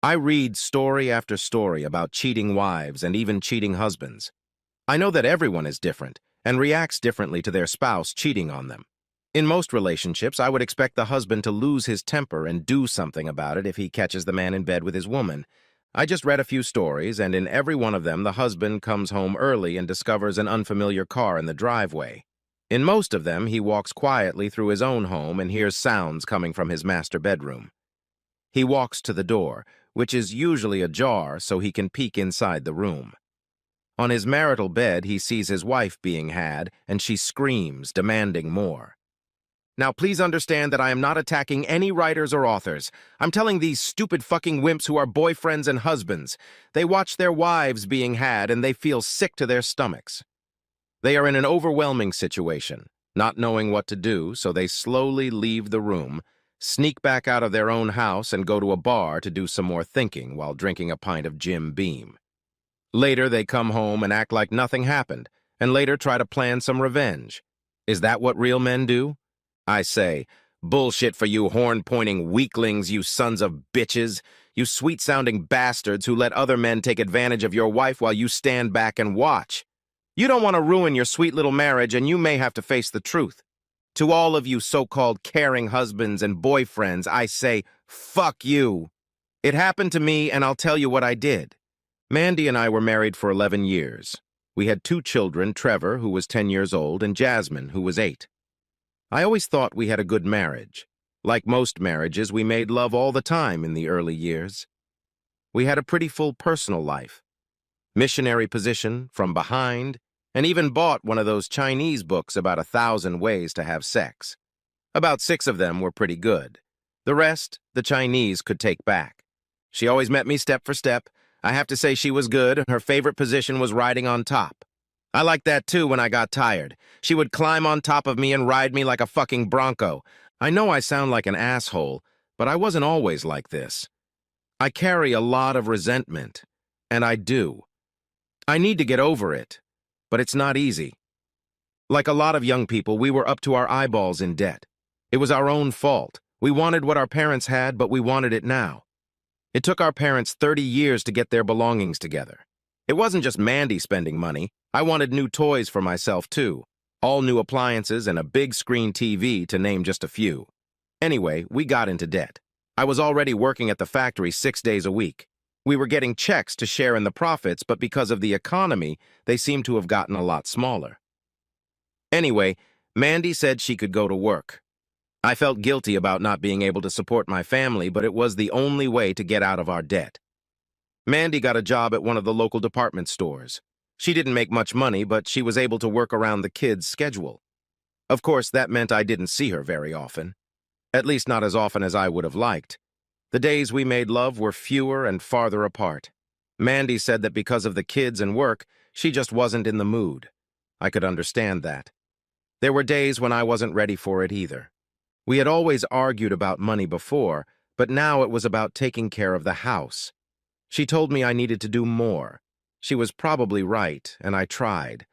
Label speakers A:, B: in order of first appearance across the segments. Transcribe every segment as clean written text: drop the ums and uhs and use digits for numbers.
A: I read story after story about cheating wives and even cheating husbands. I know that everyone is different and reacts differently to their spouse cheating on them. In most relationships, I would expect the husband to lose his temper and do something about it if he catches the man in bed with his woman. I just read a few stories, and in every one of them, the husband comes home early and discovers an unfamiliar car in the driveway. In most of them, he walks quietly through his own home and hears sounds coming from his master bedroom. He walks to the door, which is usually ajar so he can peek inside the room. On his marital bed, he sees his wife being had, and she screams, demanding more. Now, please understand that I am not attacking any writers or authors. I'm telling these stupid fucking wimps who are boyfriends and husbands. They watch their wives being had, and they feel sick to their stomachs. They are in an overwhelming situation, not knowing what to do, so they slowly leave the room, sneak back out of their own house, and go to a bar to do some more thinking while drinking a pint of Jim Beam. Later, they come home and act like nothing happened, and later try to plan some revenge. Is that what real men do? I say, bullshit for you horn-pointing weaklings, you sons of bitches, you sweet-sounding bastards who let other men take advantage of your wife while you stand back and watch. You don't want to ruin your sweet little marriage, and you may have to face the truth. To all of you so-called caring husbands and boyfriends, I say, fuck you. It happened to me, and I'll tell you what I did. Mandy and I were married for 11 years. We had 2 children, Trevor, who was 10 years old, and Jasmine, who was 8. I always thought we had a good marriage. Like most marriages, we made love all the time in the early years. We had a pretty full personal life. Missionary position, from behind, and even bought one of those Chinese books about 1,000 ways to have sex. About 6 of them were pretty good. The rest, the Chinese could take back. She always met me step for step. I have to say she was good, and her favorite position was riding on top. I liked that too when I got tired. She would climb on top of me and ride me like a fucking bronco. I know I sound like an asshole, but I wasn't always like this. I carry a lot of resentment, and I do. I need to get over it, but it's not easy. Like a lot of young people, we were up to our eyeballs in debt. It was our own fault. We wanted what our parents had, but we wanted it now. It took our parents 30 years to get their belongings together. It wasn't just Mandy spending money. I wanted new toys for myself, too. All new appliances and a big screen TV, to name just a few. Anyway, we got into debt. I was already working at the factory 6 days a week. We were getting checks to share in the profits, but because of the economy, they seemed to have gotten a lot smaller. Anyway, Mandy said she could go to work. I felt guilty about not being able to support my family, but it was the only way to get out of our debt. Mandy got a job at one of the local department stores. She didn't make much money, but she was able to work around the kids' schedule. Of course, that meant I didn't see her very often. At least not as often as I would have liked. The days we made love were fewer and farther apart. Mandy said that because of the kids and work, she just wasn't in the mood. I could understand that. There were days when I wasn't ready for it either. We had always argued about money before, but now it was about taking care of the house. She told me I needed to do more. She was probably right, and I tried.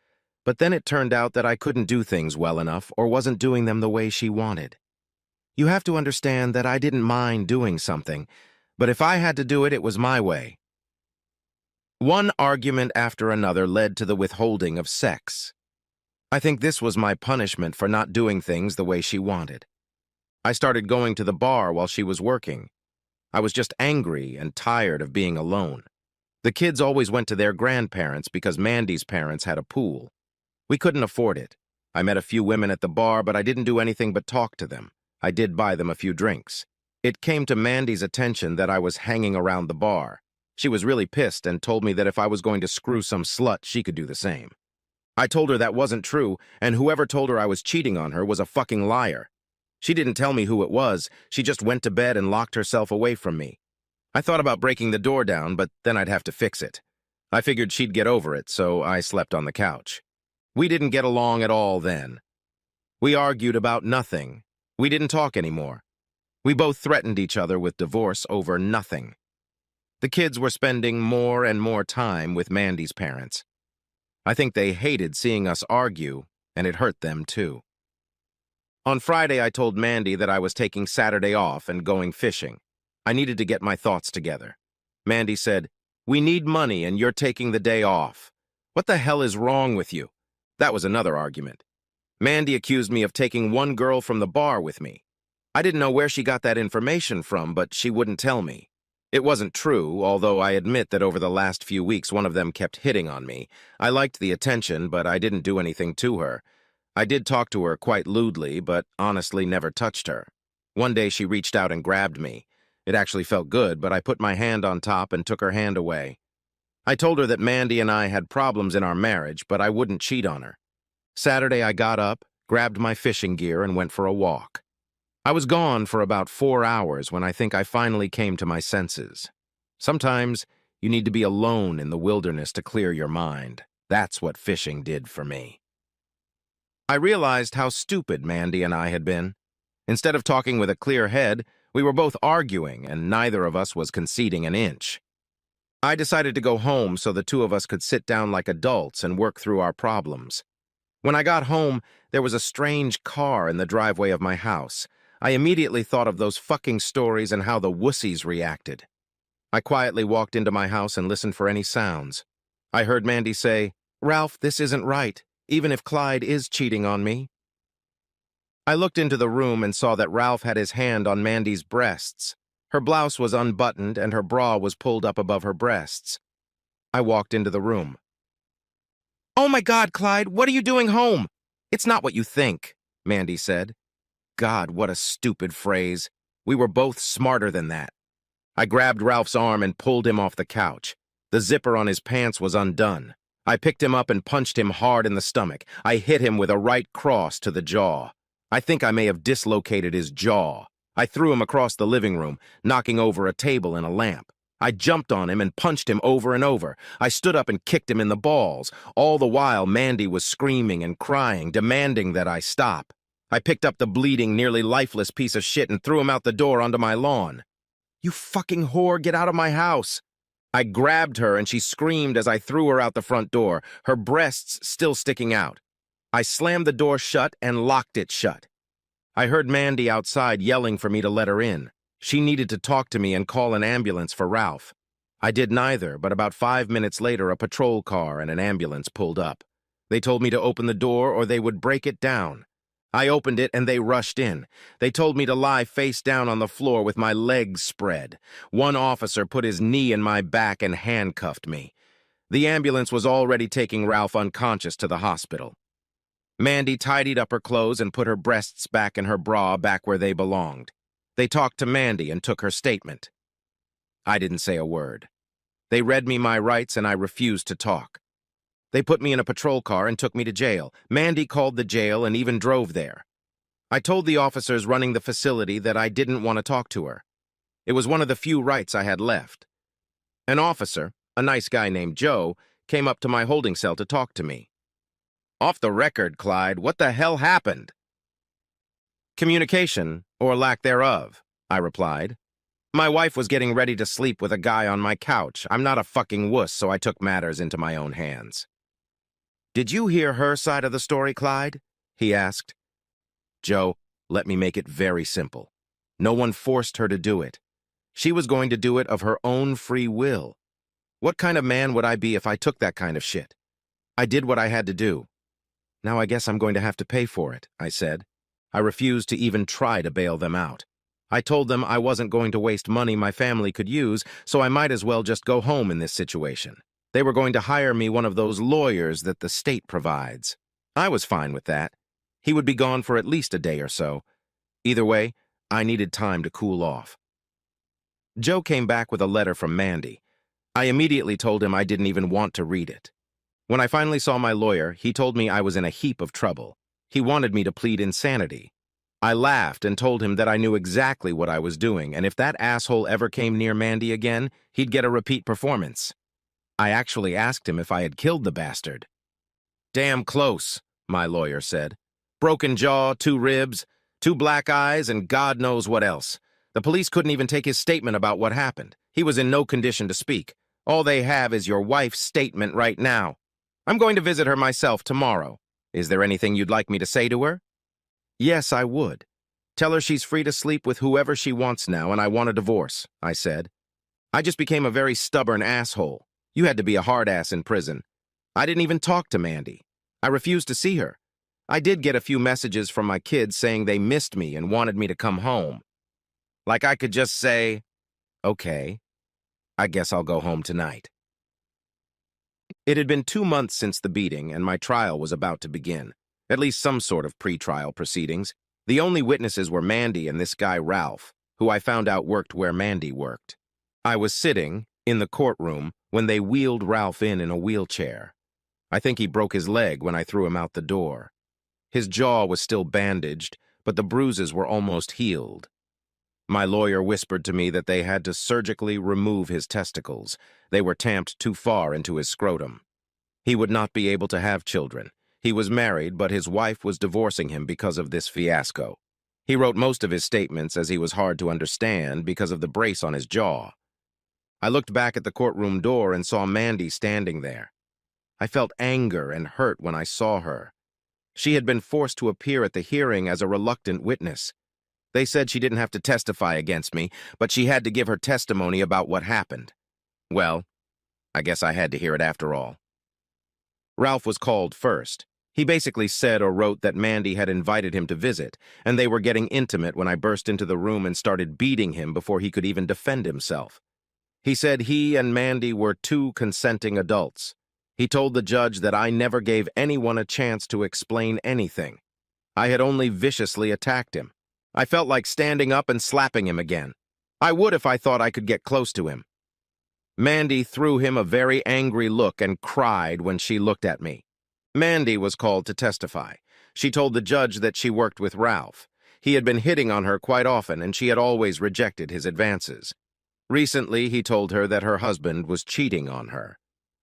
A: But then it turned out that I couldn't do things well enough or wasn't doing them the way she wanted. You have to understand that I didn't mind doing something, but if I had to do it, it was my way. One argument after another led to the withholding of sex. I think this was my punishment for not doing things the way she wanted. I started going to the bar while she was working. I was just angry and tired of being alone. The kids always went to their grandparents because Mandy's parents had a pool. We couldn't afford it. I met a few women at the bar, but I didn't do anything but talk to them. I did buy them a few drinks. It came to Mandy's attention that I was hanging around the bar. She was really pissed and told me that if I was going to screw some slut, she could do the same. I told her that wasn't true, and whoever told her I was cheating on her was a fucking liar. She didn't tell me who it was. She just went to bed and locked herself away from me. I thought about breaking the door down, but then I'd have to fix it. I figured she'd get over it, so I slept on the couch. We didn't get along at all then. We argued about nothing. We didn't talk anymore. We both threatened each other with divorce over nothing. The kids were spending more and more time with Mandy's parents. I think they hated seeing us argue, and it hurt them too. On Friday, I told Mandy that I was taking Saturday off and going fishing. I needed to get my thoughts together. Mandy said, "We need money and you're taking the day off. What the hell is wrong with you?" That was another argument. Mandy accused me of taking one girl from the bar with me. I didn't know where she got that information from, but she wouldn't tell me. It wasn't true, although I admit that over the last few weeks one of them kept hitting on me. I liked the attention, but I didn't do anything to her. I did talk to her quite lewdly, but honestly never touched her. One day she reached out and grabbed me. It actually felt good, but I put my hand on top and took her hand away. I told her that Mandy and I had problems in our marriage, but I wouldn't cheat on her. Saturday I got up, grabbed my fishing gear, and went for a walk. I was gone for about 4 hours when I think I finally came to my senses. Sometimes you need to be alone in the wilderness to clear your mind. That's what fishing did for me. I realized how stupid Mandy and I had been. Instead of talking with a clear head, we were both arguing, and neither of us was conceding an inch. I decided to go home so the two of us could sit down like adults and work through our problems. When I got home, there was a strange car in the driveway of my house. I immediately thought of those fucking stories and how the wussies reacted. I quietly walked into my house and listened for any sounds. I heard Mandy say, "Ralph, this isn't right, even if Clyde is cheating on me." I looked into the room and saw that Ralph had his hand on Mandy's breasts. Her blouse was unbuttoned and her bra was pulled up above her breasts. I walked into the room. "Oh my God, Clyde, what are you doing home?" "It's not what you think," Mandy said. God, what a stupid phrase. We were both smarter than that. I grabbed Ralph's arm and pulled him off the couch. The zipper on his pants was undone. I picked him up and punched him hard in the stomach. I hit him with a right cross to the jaw. I think I may have dislocated his jaw. I threw him across the living room, knocking over a table and a lamp. I jumped on him and punched him over and over. I stood up and kicked him in the balls. All the while, Mandy was screaming and crying, demanding that I stop. I picked up the bleeding, nearly lifeless piece of shit and threw him out the door onto my lawn. "You fucking whore, get out of my house!" I grabbed her and she screamed as I threw her out the front door, her breasts still sticking out. I slammed the door shut and locked it shut. I heard Mandy outside yelling for me to let her in. She needed to talk to me and call an ambulance for Ralph. I did neither, but about 5 minutes later a patrol car and an ambulance pulled up. They told me to open the door or they would break it down. I opened it and they rushed in. They told me to lie face down on the floor with my legs spread. One officer put his knee in my back and handcuffed me. The ambulance was already taking Ralph unconscious to the hospital. Mandy tidied up her clothes and put her breasts back in her bra back where they belonged. They talked to Mandy and took her statement. I didn't say a word. They read me my rights and I refused to talk. They put me in a patrol car and took me to jail. Mandy called the jail and even drove there. I told the officers running the facility that I didn't want to talk to her. It was one of the few rights I had left. An officer, a nice guy named Joe, came up to my holding cell to talk to me. "Off the record, Clyde, what the hell happened?" "Communication, or lack thereof," I replied. "My wife was getting ready to sleep with a guy on my couch. I'm not a fucking wuss, so I took matters into my own hands." "Did you hear her side of the story, Clyde?" he asked. "Joe, let me make it very simple. No one forced her to do it. She was going to do it of her own free will. What kind of man would I be if I took that kind of shit? I did what I had to do. Now I guess I'm going to have to pay for it," I said. I refused to even try to bail them out. I told them I wasn't going to waste money my family could use, so I might as well just go home in this situation. They were going to hire me one of those lawyers that the state provides. I was fine with that. He would be gone for at least a day or so. Either way, I needed time to cool off. Joe came back with a letter from Mandy. I immediately told him I didn't even want to read it. When I finally saw my lawyer, he told me I was in a heap of trouble. He wanted me to plead insanity. I laughed and told him that I knew exactly what I was doing, and if that asshole ever came near Mandy again, he'd get a repeat performance. I actually asked him if I had killed the bastard. "Damn close," my lawyer said. "Broken jaw, 2 ribs, 2 black eyes, and God knows what else. The police couldn't even take his statement about what happened. He was in no condition to speak. All they have is your wife's statement right now. I'm going to visit her myself tomorrow. Is there anything you'd like me to say to her?" "Yes, I would. Tell her she's free to sleep with whoever she wants now, and I want a divorce," I said. I just became a very stubborn asshole. You had to be a hard ass in prison. I didn't even talk to Mandy. I refused to see her. I did get a few messages from my kids saying they missed me and wanted me to come home. Like I could just say, okay, I guess I'll go home tonight. It had been 2 months since the beating, and my trial was about to begin. At least some sort of pre-trial proceedings. The only witnesses were Mandy and this guy Ralph, who I found out worked where Mandy worked. I was sitting in the courtroom when they wheeled Ralph in a wheelchair. I think he broke his leg when I threw him out the door. His jaw was still bandaged, but the bruises were almost healed. My lawyer whispered to me that they had to surgically remove his testicles. They were tamped too far into his scrotum. He would not be able to have children. He was married, but his wife was divorcing him because of this fiasco. He wrote most of his statements as he was hard to understand because of the brace on his jaw. I looked back at the courtroom door and saw Mandy standing there. I felt anger and hurt when I saw her. She had been forced to appear at the hearing as a reluctant witness. They said she didn't have to testify against me, but she had to give her testimony about what happened. Well, I guess I had to hear it after all. Ralph was called first. He basically said or wrote that Mandy had invited him to visit, and they were getting intimate when I burst into the room and started beating him before he could even defend himself. He said he and Mandy were two consenting adults. He told the judge that I never gave anyone a chance to explain anything. I had only viciously attacked him. I felt like standing up and slapping him again. I would if I thought I could get close to him. Mandy threw him a very angry look and cried when she looked at me. Mandy was called to testify. She told the judge that she worked with Ralph. He had been hitting on her quite often, and she had always rejected his advances. Recently, he told her that her husband was cheating on her.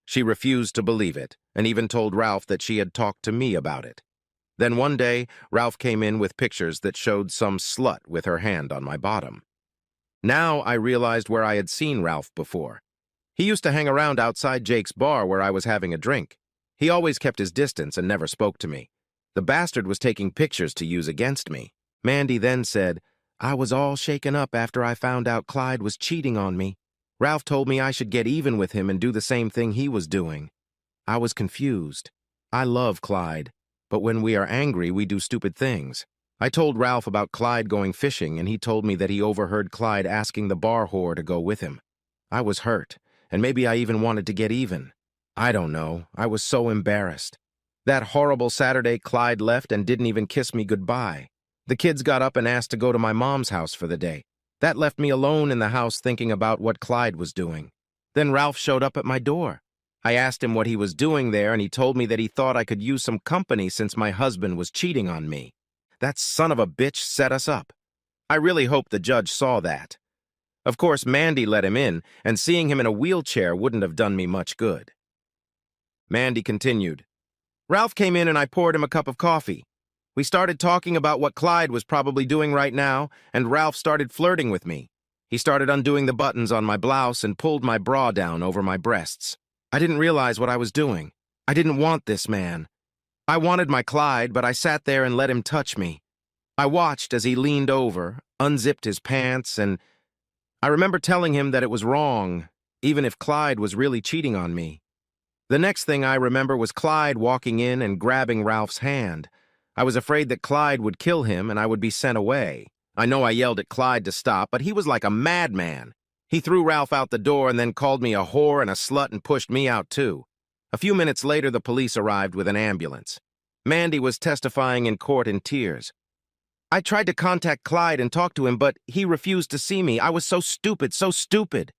A: She refused to believe it, and even told Ralph that she had talked to me about it. Then one day, Ralph came in with pictures that showed some slut with her hand on my bottom. Now I realized where I had seen Ralph before. He used to hang around outside Jake's bar where I was having a drink. He always kept his distance and never spoke to me. The bastard was taking pictures to use against me. Mandy then said, "I was all shaken up after I found out Clyde was cheating on me. Ralph told me I should get even with him and do the same thing he was doing. I was confused. I love Clyde, but when we are angry, we do stupid things. I told Ralph about Clyde going fishing, and he told me that he overheard Clyde asking the bar whore to go with him. I was hurt, and maybe I even wanted to get even. I don't know. I was so embarrassed. That horrible Saturday, Clyde left and didn't even kiss me goodbye. The kids got up and asked to go to my mom's house for the day. That left me alone in the house thinking about what Clyde was doing. Then Ralph showed up at my door. I asked him what he was doing there, and he told me that he thought I could use some company since my husband was cheating on me. That son of a bitch set us up. I really hope the judge saw that. Of course, Mandy let him in, and seeing him in a wheelchair wouldn't have done me much good." Mandy continued, "Ralph came in and I poured him a cup of coffee. We started talking about what Clyde was probably doing right now, and Ralph started flirting with me. He started undoing the buttons on my blouse and pulled my bra down over my breasts. I didn't realize what I was doing. I didn't want this man. I wanted my Clyde, but I sat there and let him touch me. I watched as he leaned over, unzipped his pants, and I remember telling him that it was wrong, even if Clyde was really cheating on me. The next thing I remember was Clyde walking in and grabbing Ralph's hand. I was afraid that Clyde would kill him and I would be sent away. I know I yelled at Clyde to stop, but he was like a madman. He threw Ralph out the door and then called me a whore and a slut and pushed me out too. A few minutes later, the police arrived with an ambulance. Mandy was testifying in court in tears. I tried to contact Clyde and talk to him, but he refused to see me. I was so stupid, so stupid.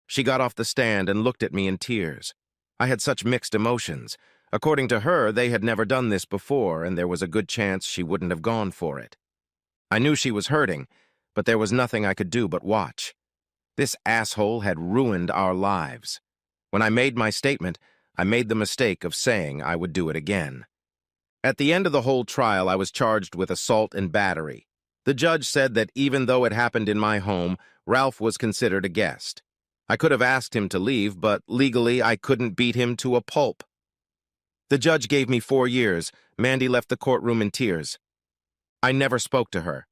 A: She got off the stand and looked at me in tears. I had such mixed emotions. According to her, they had never done this before, and there was a good chance she wouldn't have gone for it. I knew she was hurting, but there was nothing I could do but watch. This asshole had ruined our lives. When I made my statement, I made the mistake of saying I would do it again. At the end of the whole trial, I was charged with assault and battery. The judge said that even though it happened in my home, Ralph was considered a guest. I could have asked him to leave, but legally I couldn't beat him to a pulp. The judge gave me 4 years. Mandy left the courtroom in tears. I never spoke to her.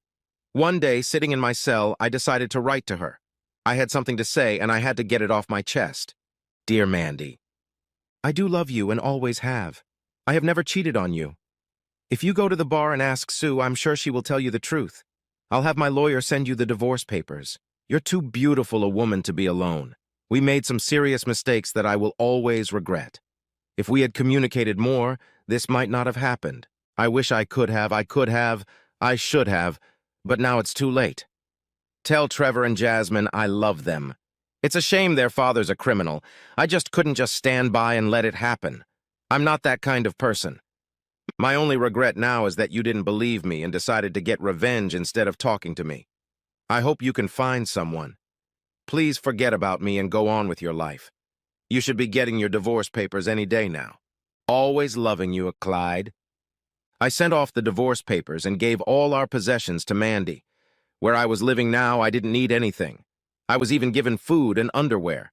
A: One day, sitting in my cell, I decided to write to her. I had something to say, and I had to get it off my chest. Dear Mandy, I do love you and always have. I have never cheated on you. If you go to the bar and ask Sue, I'm sure she will tell you the truth. I'll have my lawyer send you the divorce papers. You're too beautiful a woman to be alone. We made some serious mistakes that I will always regret. If we had communicated more, this might not have happened. I wish I could have, I should have, but now it's too late. Tell Trevor and Jasmine I love them. It's a shame their father's a criminal. I just couldn't stand by and let it happen. I'm not that kind of person. My only regret now is that you didn't believe me and decided to get revenge instead of talking to me. I hope you can find someone. Please forget about me and go on with your life. You should be getting your divorce papers any day now. Always loving you, Clyde. I sent off the divorce papers and gave all our possessions to Mandy. Where I was living now, I didn't need anything. I was even given food and underwear.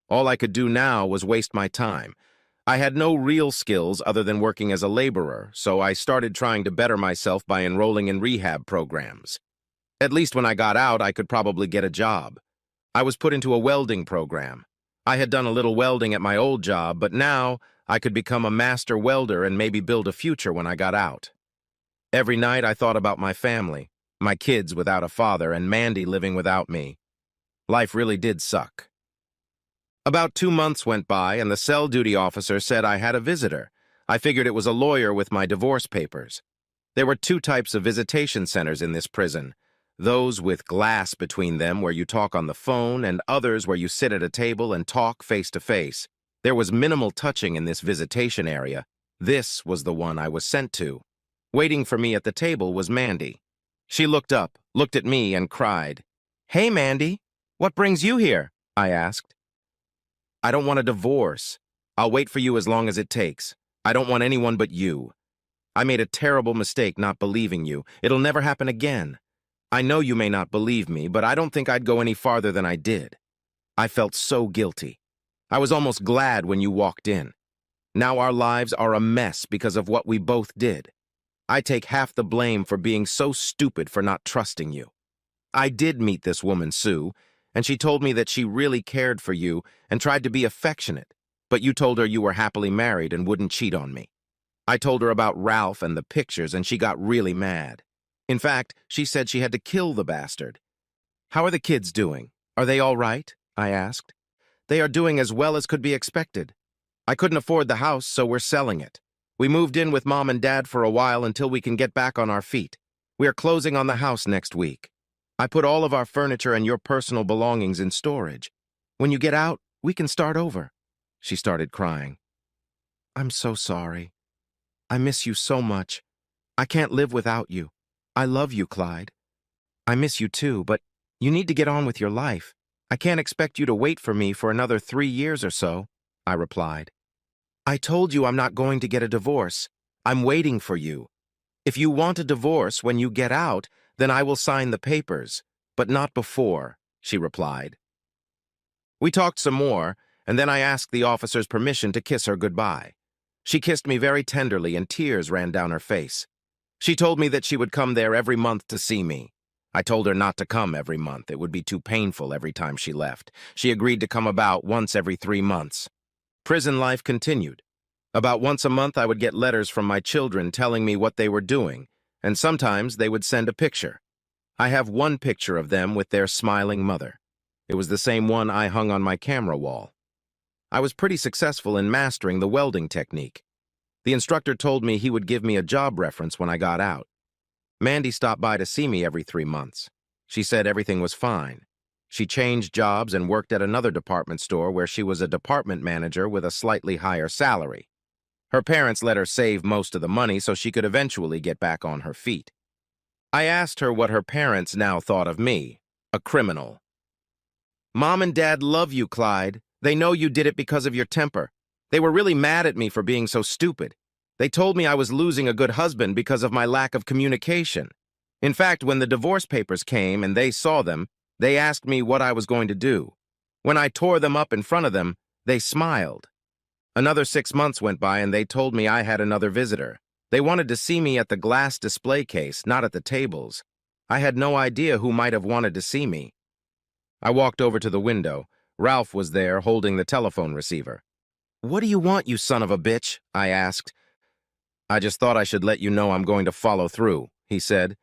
A: All I could do now was waste my time. I had no real skills other than working as a laborer, so I started trying to better myself by enrolling in rehab programs. At least when I got out, I could probably get a job. I was put into a welding program. I had done a little welding at my old job, but now I could become a master welder and maybe build a future when I got out. Every night I thought about my family, my kids without a father, and Mandy living without me. Life really did suck. About 2 months went by, and the cell duty officer said I had a visitor. I figured it was a lawyer with my divorce papers. There were 2 types of visitation centers in this prison. Those with glass between them where you talk on the phone, and others where you sit at a table and talk face to face. There was minimal touching in this visitation area. This was the one I was sent to. Waiting for me at the table was Mandy. She looked up, looked at me, and cried. "Hey, Mandy, what brings you here?" I asked. "I don't want a divorce. I'll wait for you as long as it takes. I don't want anyone but you. I made a terrible mistake not believing you. It'll never happen again. I know you may not believe me, but I don't think I'd go any farther than I did. I felt so guilty. I was almost glad when you walked in. Now our lives are a mess because of what we both did. I take half the blame for being so stupid for not trusting you. I did meet this woman, Sue, and she told me that she really cared for you and tried to be affectionate, but you told her you were happily married and wouldn't cheat on me. I told her about Ralph and the pictures, and she got really mad. In fact, she said she had to kill the bastard. How are the kids doing? Are they all right? I asked. They are doing as well as could be expected. I couldn't afford the house, so we're selling it. We moved in with Mom and Dad for a while until we can get back on our feet. We are closing on the house next week. I put all of our furniture and your personal belongings in storage. When you get out, we can start over. She started crying. I'm so sorry. I miss you so much. I can't live without you. I love you, Clyde. I miss you too, but you need to get on with your life. I can't expect you to wait for me for another 3 years or so, I replied. I told you I'm not going to get a divorce. I'm waiting for you. If you want a divorce when you get out, then I will sign the papers, but not before, she replied. We talked some more, and then I asked the officer's permission to kiss her goodbye. She kissed me very tenderly, and tears ran down her face. She told me that she would come there every month to see me. I told her not to come every month. It would be too painful every time she left. She agreed to come about once every 3 months. Prison life continued. About once a month, I would get letters from my children telling me what they were doing, and sometimes they would send a picture. I have one picture of them with their smiling mother. It was the same one I hung on my camera wall. I was pretty successful in mastering the welding technique. The instructor told me he would give me a job reference when I got out. Mandy stopped by to see me every 3 months. She said everything was fine. She changed jobs and worked at another department store where she was a department manager with a slightly higher salary. Her parents let her save most of the money so she could eventually get back on her feet. I asked her what her parents now thought of me, a criminal. Mom and Dad love you, Clyde. They know you did it because of your temper. They were really mad at me for being so stupid. They told me I was losing a good husband because of my lack of communication. In fact, when the divorce papers came and they saw them, they asked me what I was going to do. When I tore them up in front of them, they smiled. Another 6 months went by and they told me I had another visitor. They wanted to see me at the glass display case, not at the tables. I had no idea who might have wanted to see me. I walked over to the window. Ralph was there, holding the telephone receiver. "What do you want, you son of a bitch?" I asked. "I just thought I should let you know I'm going to follow through," he said.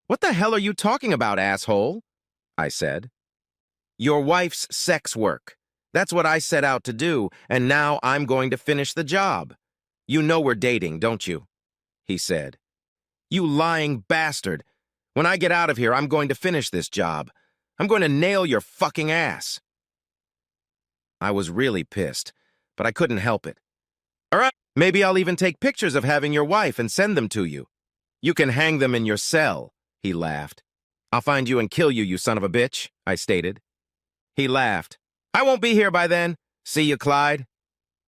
A: "What the hell are you talking about, asshole?" I said. "Your wife's sex work. That's what I set out to do, and now I'm going to finish the job. You know we're dating, don't you?" he said. "You lying bastard. When I get out of here, I'm going to finish this job. I'm going to nail your fucking ass." I was really pissed, but I couldn't help it. "All right, maybe I'll even take pictures of having your wife and send them to you. You can hang them in your cell," he laughed. "I'll find you and kill you, you son of a bitch," I stated. He laughed. "I won't be here by then. See you, Clyde."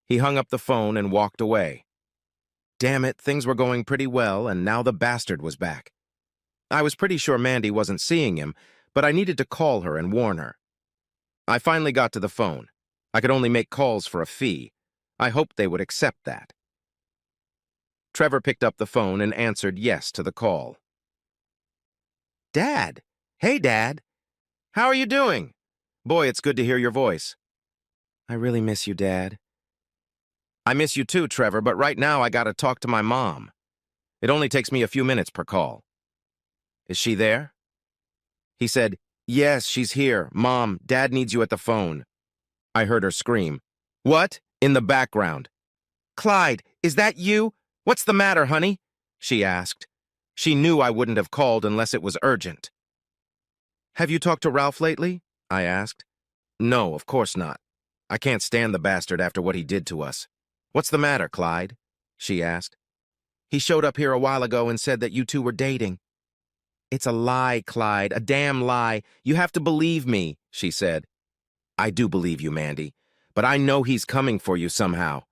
A: He hung up the phone and walked away. Damn it, things were going pretty well, and now the bastard was back. I was pretty sure Mandy wasn't seeing him, but I needed to call her and warn her. I finally got to the phone. I could only make calls for a fee. I hoped they would accept that. Trevor picked up the phone and answered yes to the call. "Dad. Hey, Dad. How are you doing? Boy, it's good to hear your voice." "I really miss you, Dad." "I miss you too, Trevor, but right now I gotta talk to my mom. It only takes me a few minutes per call." "Is she there?" He said, "Yes, she's here. Mom, Dad needs you at the phone." I heard her scream. "What?" in the background. "Clyde, is that you? What's the matter, honey?" she asked. She knew I wouldn't have called unless it was urgent. "Have you talked to Ralph lately?" I asked. "No, of course not. I can't stand the bastard after what he did to us." "What's the matter, Clyde?" she asked. "He showed up here a while ago and said that you two were dating." "It's a lie, Clyde, a damn lie. You have to believe me," she said. "I do believe you, Mandy, but I know he's coming for you somehow.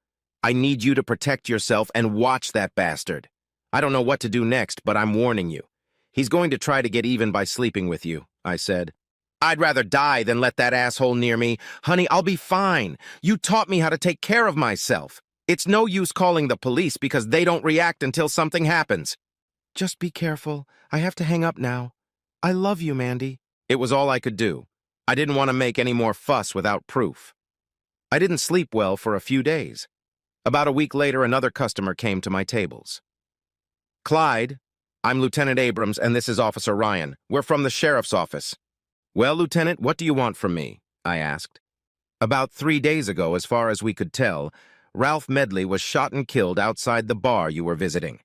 A: I need you to protect yourself and watch that bastard. I don't know what to do next, but I'm warning you. He's going to try to get even by sleeping with you," I said. "I'd rather die than let that asshole near me. Honey, I'll be fine. You taught me how to take care of myself. It's no use calling the police because they don't react until something happens." "Just be careful. I have to hang up now. I love you, Mandy." It was all I could do. I didn't want to make any more fuss without proof. I didn't sleep well for a few days. About a week later, another customer came to my tables. "Clyde, I'm Lieutenant Abrams, and this is Officer Ryan. We're from the sheriff's office." "Well, Lieutenant, what do you want from me?" I asked. "About 3 days ago, as far as we could tell, Ralph Medley was shot and killed outside the bar you were visiting.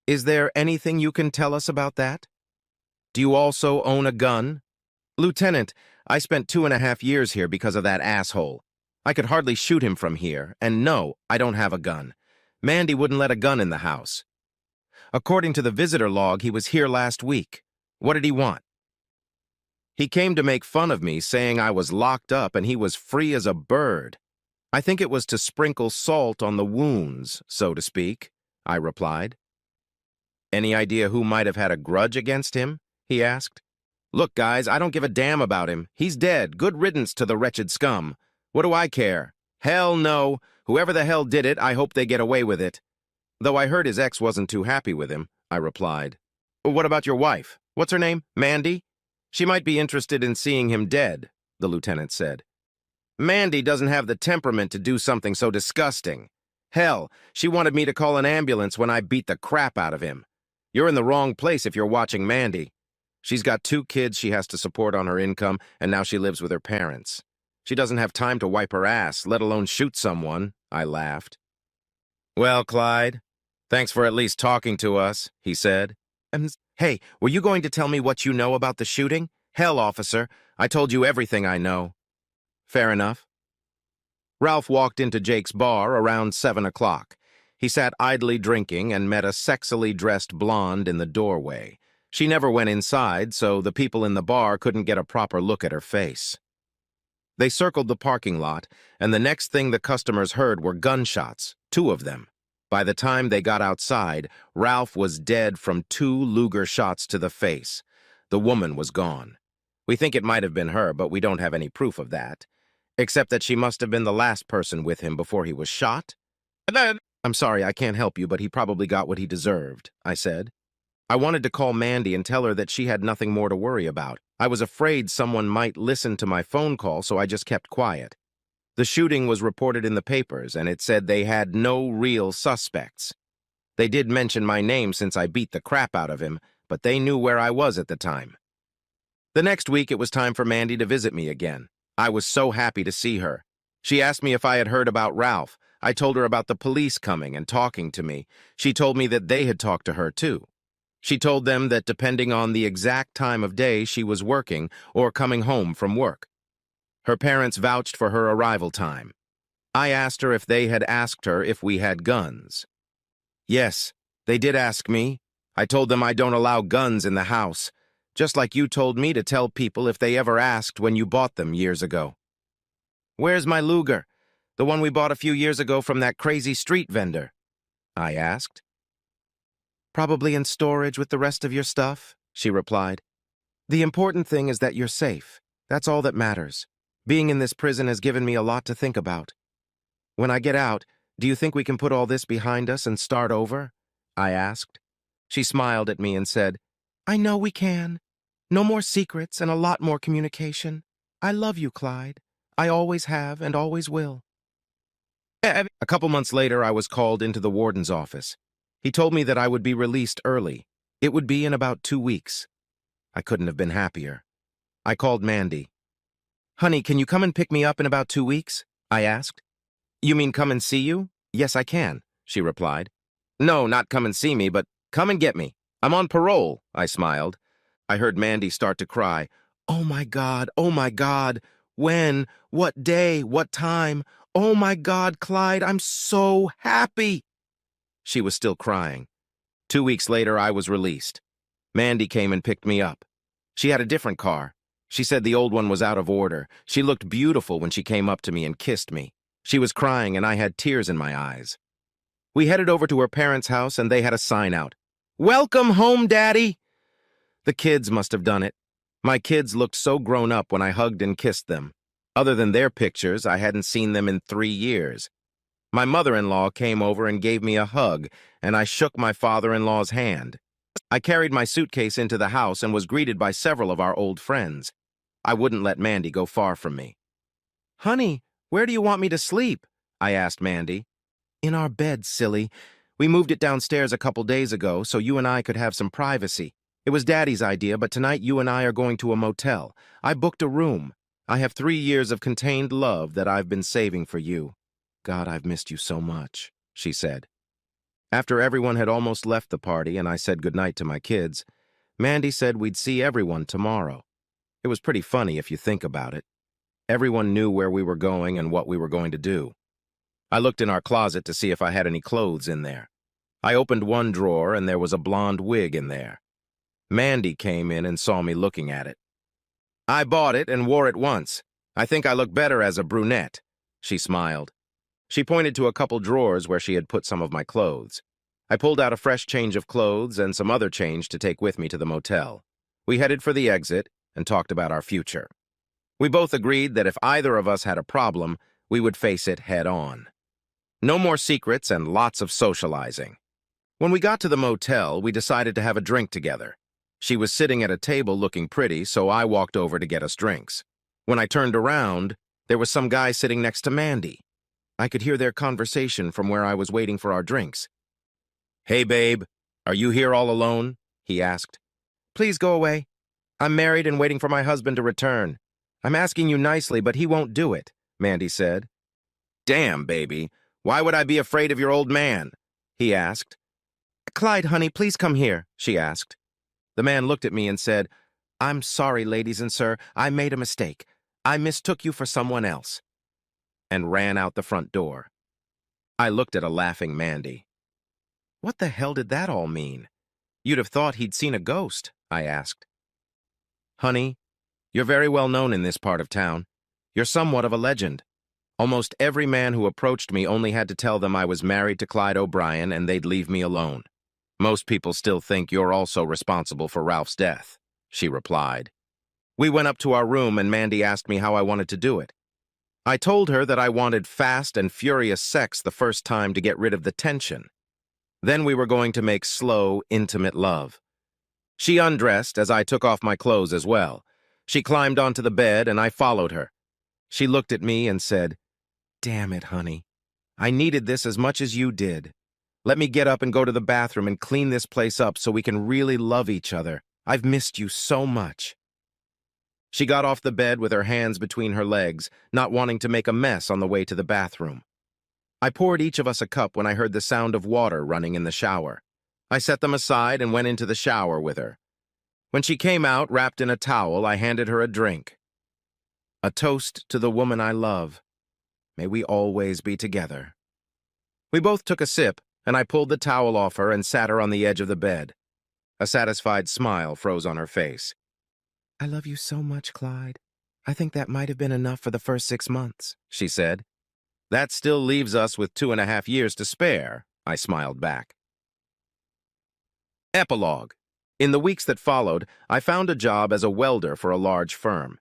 A: Is there anything you can tell us about that? Do you also own a gun?" "Lieutenant, I spent 2.5 years here because of that asshole. I could hardly shoot him from here, and no, I don't have a gun. Mandy wouldn't let a gun in the house. According to the visitor log, he was here last week. What did he want?" "He came to make fun of me, saying I was locked up and he was free as a bird. I think it was to sprinkle salt on the wounds, so to speak," I replied. "Any idea who might have had a grudge against him?" he asked. "Look, guys, I don't give a damn about him. He's dead. Good riddance to the wretched scum. What do I care? Hell no. Whoever the hell did it, I hope they get away with it." "Though I heard his ex wasn't too happy with him," I replied. "What about your wife? What's her name? Mandy? She might be interested in seeing him dead," the lieutenant said. "Mandy doesn't have the temperament to do something so disgusting. Hell, she wanted me to call an ambulance when I beat the crap out of him. You're in the wrong place if you're watching Mandy. She's got 2 kids she has to support on her income, and now she lives with her parents. She doesn't have time to wipe her ass, let alone shoot someone," I laughed. "Well, Clyde, thanks for at least talking to us," he said. Hey, were you going to tell me what you know about the shooting? Hell, officer, I told you everything I know." "Fair enough." Ralph walked into Jake's bar around 7 o'clock. He sat idly drinking and met a sexily dressed blonde in the doorway. She never went inside, so the people in the bar couldn't get a proper look at her face. They circled the parking lot, and the next thing the customers heard were gunshots, 2 of them. By the time they got outside, Ralph was dead from 2 Luger shots to the face. The woman was gone. We think it might have been her, but we don't have any proof of that, except that she must have been the last person with him before he was shot. "I'm sorry, I can't help you, but he probably got what he deserved," I said. I wanted to call Mandy and tell her that she had nothing more to worry about. I was afraid someone might listen to my phone call, so I just kept quiet. The shooting was reported in the papers, and it said they had no real suspects. They did mention my name since I beat the crap out of him, but they knew where I was at the time. The next week, it was time for Mandy to visit me again. I was so happy to see her. She asked me if I had heard about Ralph. I told her about the police coming and talking to me. She told me that they had talked to her, too. She told them that depending on the exact time of day she was working or coming home from work. Her parents vouched for her arrival time. I asked her if they had asked her if we had guns. Yes, they did ask me. I told them I don't allow guns in the house, just like you told me to tell people if they ever asked when you bought them years ago. Where's my Luger, the one we bought a few years ago from that crazy street vendor? I asked. Probably in storage with the rest of your stuff, she replied. The important thing is that you're safe. That's all that matters. Being in this prison has given me a lot to think about. When I get out, do you think we can put all this behind us and start over? I asked. She smiled at me and said, I know we can. No more secrets and a lot more communication. I love you, Clyde. I always have and always will. A couple months later, I was called into the warden's office. He told me that I would be released early. It would be in about 2 weeks. I couldn't have been happier. I called Mandy. Honey, can you come and pick me up in about 2 weeks? I asked. You mean come and see you? Yes, I can, she replied. No, not come and see me, but come and get me. I'm on parole, I smiled. I heard Mandy start to cry. Oh my God, oh my God. When? What day? What time? Oh my God, Clyde, I'm so happy. She was still crying. 2 weeks later, I was released. Mandy came and picked me up. She had a different car. She said the old one was out of order. She looked beautiful when she came up to me and kissed me. She was crying and I had tears in my eyes. We headed over to her parents' house and they had a sign out. Welcome home, Daddy! The kids must have done it. My kids looked so grown up when I hugged and kissed them. Other than their pictures, I hadn't seen them in 3 years. My mother-in-law came over and gave me a hug, and I shook my father-in-law's hand. I carried my suitcase into the house and was greeted by several of our old friends. I wouldn't let Mandy go far from me. Honey, where do you want me to sleep? I asked Mandy. In our bed, silly. We moved it downstairs a couple days ago so you and I could have some privacy. It was Daddy's idea, but tonight you and I are going to a motel. I booked a room. I have 3 years of contained love that I've been saving for you. God, I've missed you so much, she said. After everyone had almost left the party and I said goodnight to my kids, Mandy said we'd see everyone tomorrow. It was pretty funny if you think about it. Everyone knew where we were going and what we were going to do. I looked in our closet to see if I had any clothes in there. I opened one drawer and there was a blonde wig in there. Mandy came in and saw me looking at it. I bought it and wore it once. I think I look better as a brunette, she smiled. She pointed to a couple drawers where she had put some of my clothes. I pulled out a fresh change of clothes and some other change to take with me to the motel. We headed for the exit and talked about our future. We both agreed that if either of us had a problem, we would face it head on. No more secrets and lots of socializing. When we got to the motel, we decided to have a drink together. She was sitting at a table looking pretty, so I walked over to get us drinks. When I turned around, there was some guy sitting next to Mandy. I could hear their conversation from where I was waiting for our drinks. Hey, babe, are you here all alone? He asked. Please go away. I'm married and waiting for my husband to return. I'm asking you nicely, but he won't do it, Mandy said. Damn, baby, why would I be afraid of your old man? He asked. Clyde, honey, please come here, she asked. The man looked at me and said, I'm sorry, ladies and sir, I made a mistake. I mistook you for someone else, and ran out the front door. I looked at a laughing Mandy. What the hell did that all mean? You'd have thought he'd seen a ghost, I asked. Honey, you're very well known in this part of town. You're somewhat of a legend. Almost every man who approached me only had to tell them I was married to Clyde O'Brien and they'd leave me alone. Most people still think you're also responsible for Ralph's death, she replied. We went up to our room and Mandy asked me how I wanted to do it. I told her that I wanted fast and furious sex the first time to get rid of the tension. Then we were going to make slow, intimate love. She undressed as I took off my clothes as well. She climbed onto the bed, and I followed her. She looked at me and said, "Damn it, honey. I needed this as much as you did. Let me get up and go to the bathroom and clean this place up so we can really love each other. I've missed you so much." She got off the bed with her hands between her legs, not wanting to make a mess on the way to the bathroom. I poured each of us a cup when I heard the sound of water running in the shower. I set them aside and went into the shower with her. When she came out, wrapped in a towel, I handed her a drink. A toast to the woman I love. May we always be together. We both took a sip, and I pulled the towel off her and sat her on the edge of the bed. A satisfied smile froze on her face. "I love you so much, Clyde. I think that might have been enough for the first 6 months," she said. "That still leaves us with 2.5 years to spare," I smiled back. Epilogue. In the weeks that followed, I found a job as a welder for a large firm.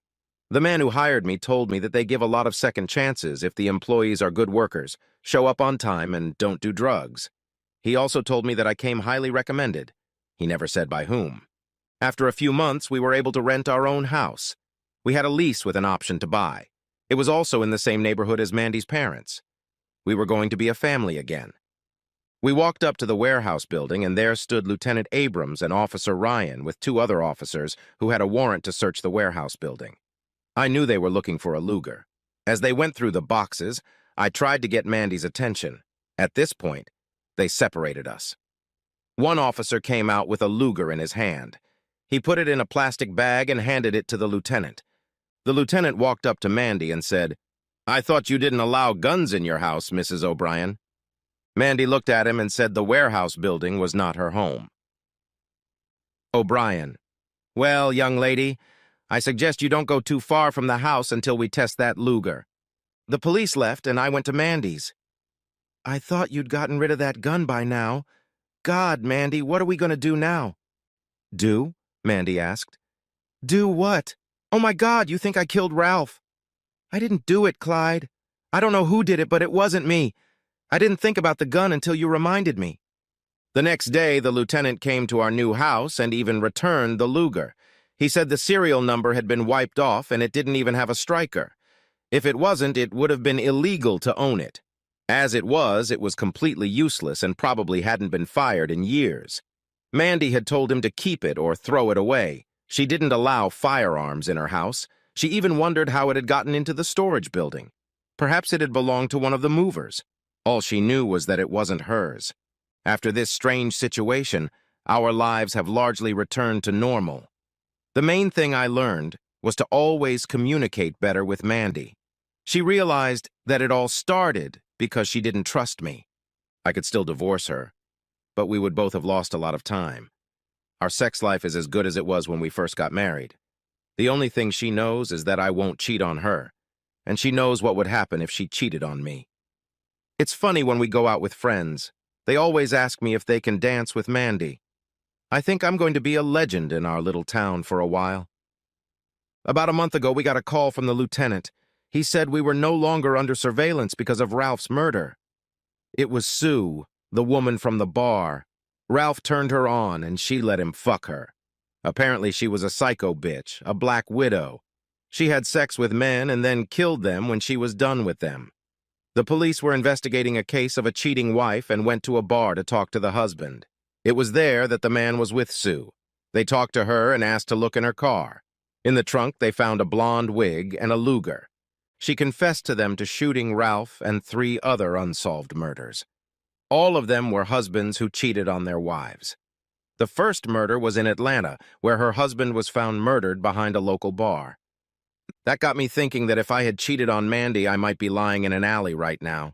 A: The man who hired me told me that they give a lot of second chances if the employees are good workers, show up on time, and don't do drugs. He also told me that I came highly recommended. He never said by whom. After a few months, we were able to rent our own house. We had a lease with an option to buy. It was also in the same neighborhood as Mandy's parents. We were going to be a family again. We walked up to the warehouse building, and there stood Lieutenant Abrams and Officer Ryan with 2 other officers who had a warrant to search the warehouse building. I knew they were looking for a Luger. As they went through the boxes, I tried to get Mandy's attention. At this point, they separated us. One officer came out with a Luger in his hand. He put it in a plastic bag and handed it to the lieutenant. The lieutenant walked up to Mandy and said, "I thought you didn't allow guns in your house, Mrs. O'Brien." Mandy looked at him and said the warehouse building was not her home. O'Brien: "Well, young lady, I suggest you don't go too far from the house until we test that Luger. The police left, and I went to Mandy's." "I thought you'd gotten rid of that gun by now. God, Mandy, what are we going to do now?" "Do?" Mandy asked. "Do what? Oh my God, you think I killed Ralph?" "I didn't do it, Clyde. I don't know who did it, but it wasn't me. I didn't think about the gun until you reminded me." The next day, the lieutenant came to our new house and even returned the Luger. He said the serial number had been wiped off and it didn't even have a striker. If it wasn't, it would have been illegal to own it. As it was completely useless and probably hadn't been fired in years. Mandy had told him to keep it or throw it away. She didn't allow firearms in her house. She even wondered how it had gotten into the storage building. Perhaps it had belonged to one of the movers. All she knew was that it wasn't hers. After this strange situation, our lives have largely returned to normal. The main thing I learned was to always communicate better with Mandy. She realized that it all started because she didn't trust me. I could still divorce her, but we would both have lost a lot of time. Our sex life is as good as it was when we first got married. The only thing she knows is that I won't cheat on her, and she knows what would happen if she cheated on me. It's funny when we go out with friends. They always ask me if they can dance with Mandy. I think I'm going to be a legend in our little town for a while. About a month ago, we got a call from the lieutenant. He said we were no longer under surveillance because of Ralph's murder. It was Sue, the woman from the bar. Ralph turned her on, and she let him fuck her. Apparently, she was a psycho bitch, a black widow. She had sex with men and then killed them when she was done with them. The police were investigating a case of a cheating wife and went to a bar to talk to the husband. It was there that the man was with Sue. They talked to her and asked to look in her car. In the trunk, they found a blonde wig and a Luger. She confessed to them to shooting Ralph and 3 other unsolved murders. All of them were husbands who cheated on their wives. The first murder was in Atlanta, where her husband was found murdered behind a local bar. That got me thinking that if I had cheated on Mandy, I might be lying in an alley right now.